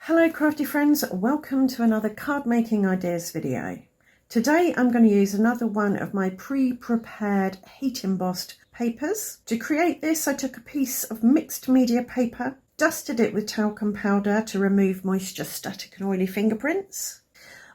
Hello crafty friends, welcome to another card making ideas video. Today I'm going to use another one of my pre-prepared heat embossed papers. To create this I took a piece of mixed media paper, dusted it with talcum powder to remove moisture, static and oily fingerprints.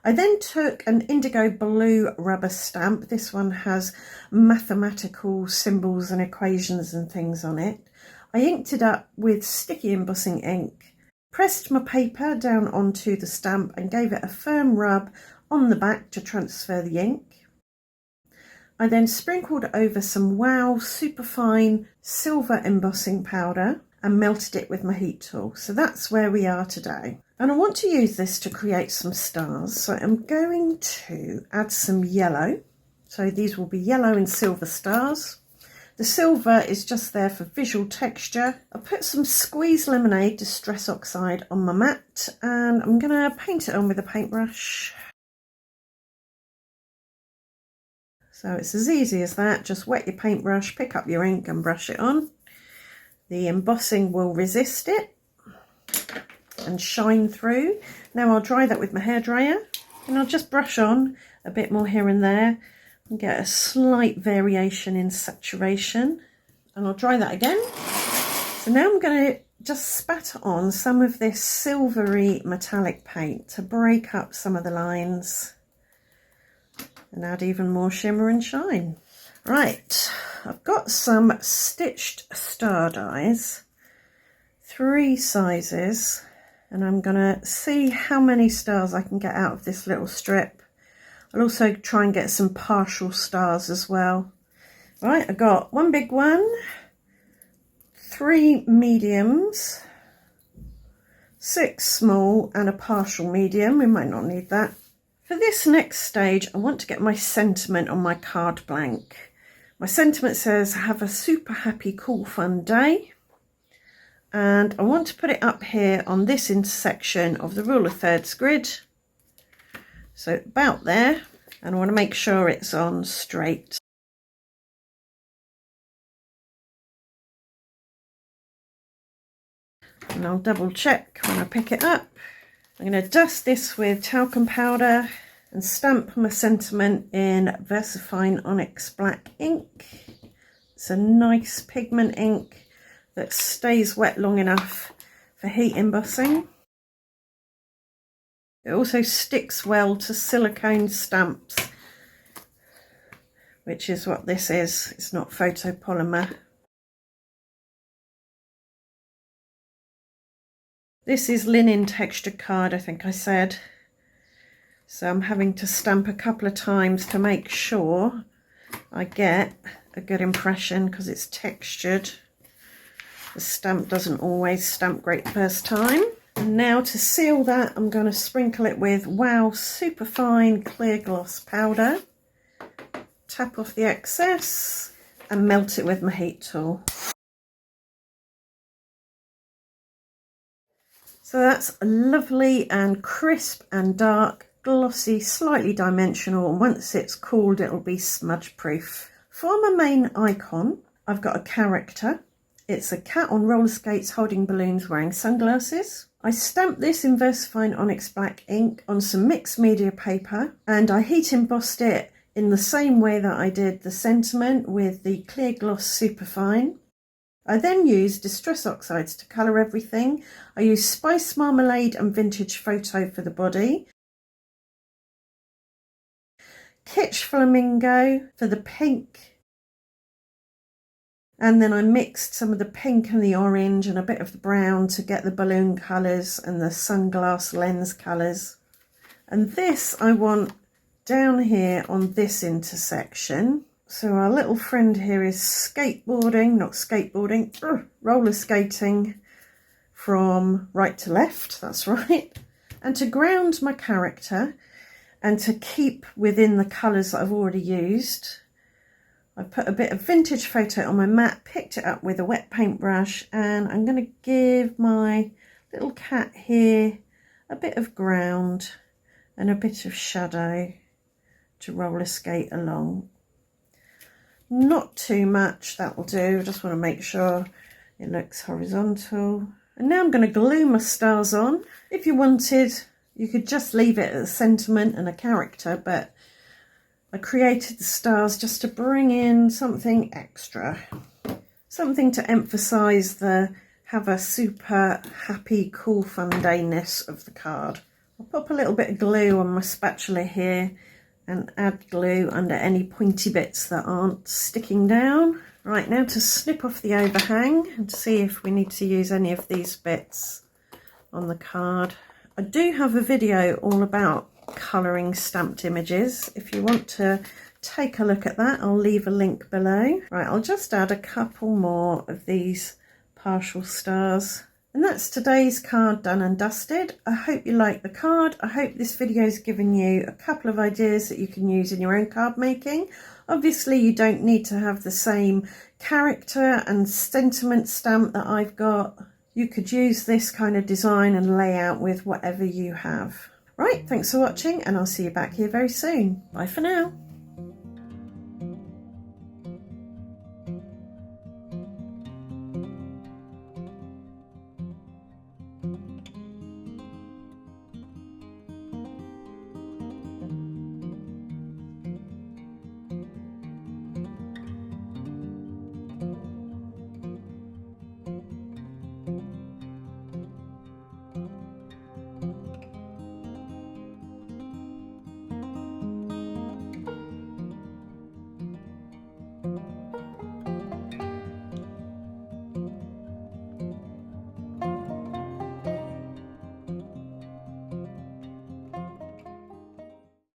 I then took an indigo blue rubber stamp. This one has mathematical symbols and equations and things on it. I inked it up with sticky embossing ink. Pressed my paper down onto the stamp and gave it a firm rub on the back to transfer the ink. I then sprinkled over some Wow superfine silver embossing powder and melted it with my heat tool. So that's where we are today. And I want to use this to create some stars. So I'm going to add some yellow. So these will be yellow and silver stars. The silver is just there for visual texture. I put some squeezed lemonade distress oxide on my mat and I'm going to paint it on with a paintbrush. So it's as easy as that. Just wet your paintbrush, pick up your ink and brush it on. The embossing will resist it and shine through. Now I'll dry that with my hairdryer and I'll just brush on a bit more here and there. Get a slight variation in saturation and I'll dry that again. So now I'm going to just spat on some of this silvery metallic paint to break up some of the lines and add even more shimmer and shine. Right, I've got some stitched star dies, 3 sizes, and I'm going to see how many stars I can get out of this little strip. I'll also try and get some partial stars as well. Right, I got 1 big one, 3 mediums, 6 small and a partial medium. We might not need that. For this next stage, I want to get my sentiment on my card blank. My sentiment says, have a super happy, cool, fun day. And I want to put it up here on this intersection of the rule of thirds grid. So about there, and I want to make sure it's on straight. And I'll double check when I pick it up. I'm going to dust this with talcum powder and stamp my sentiment in VersaFine Onyx Black ink. It's a nice pigment ink that stays wet long enough for heat embossing. It also sticks well to silicone stamps, which is what this is. It's not photopolymer. This is linen textured card, I think I said. So I'm having to stamp a couple of times to make sure I get a good impression because it's textured. The stamp doesn't always stamp great first time. And now to seal that, I'm going to sprinkle it with Wow Superfine Clear Gloss Powder. Tap off the excess and melt it with my heat tool. So that's lovely and crisp and dark, glossy, slightly dimensional. And once it's cooled, it'll be smudge proof. For my main icon, I've got a character. It's a cat on roller skates holding balloons wearing sunglasses. I stamped this in VersaFine Onyx Black ink on some mixed media paper and I heat embossed it in the same way that I did the sentiment with the Clear Gloss Superfine. I then used Distress Oxides to colour everything. I used Spice Marmalade and Vintage Photo for the body. Kitsch Flamingo for the pink. And then I mixed some of the pink and the orange and a bit of the brown to get the balloon colours and the sunglass lens colours. And this I want down here on this intersection. So our little friend here is roller skating from right to left, that's right. And to ground my character and to keep within the colours that I've already used, I put a bit of Vintage Photo on my mat, picked it up with a wet paintbrush, and I'm going to give my little cat here a bit of ground and a bit of shadow to roller skate along. Not too much, that will do. I just want to make sure it looks horizontal. And now I'm going to glue my stars on. If you wanted, you could just leave it as a sentiment and a character, but I created the stars just to bring in something extra. Something to emphasise the have a super happy, cool, fun day-ness of the card. I'll pop a little bit of glue on my spatula here and add glue under any pointy bits that aren't sticking down. Right, now to snip off the overhang and see if we need to use any of these bits on the card. I do have a video all about colouring stamped images. If you want to take a look at that, I'll leave a link below. Right, I'll just add a couple more of these partial stars. And that's today's card done and dusted. I hope you like the card. I hope this video has given you a couple of ideas that you can use in your own card making. Obviously, you don't need to have the same character and sentiment stamp that I've got. You could use this kind of design and layout with whatever you have. Right, thanks for watching, and I'll see you back here very soon. Bye for now.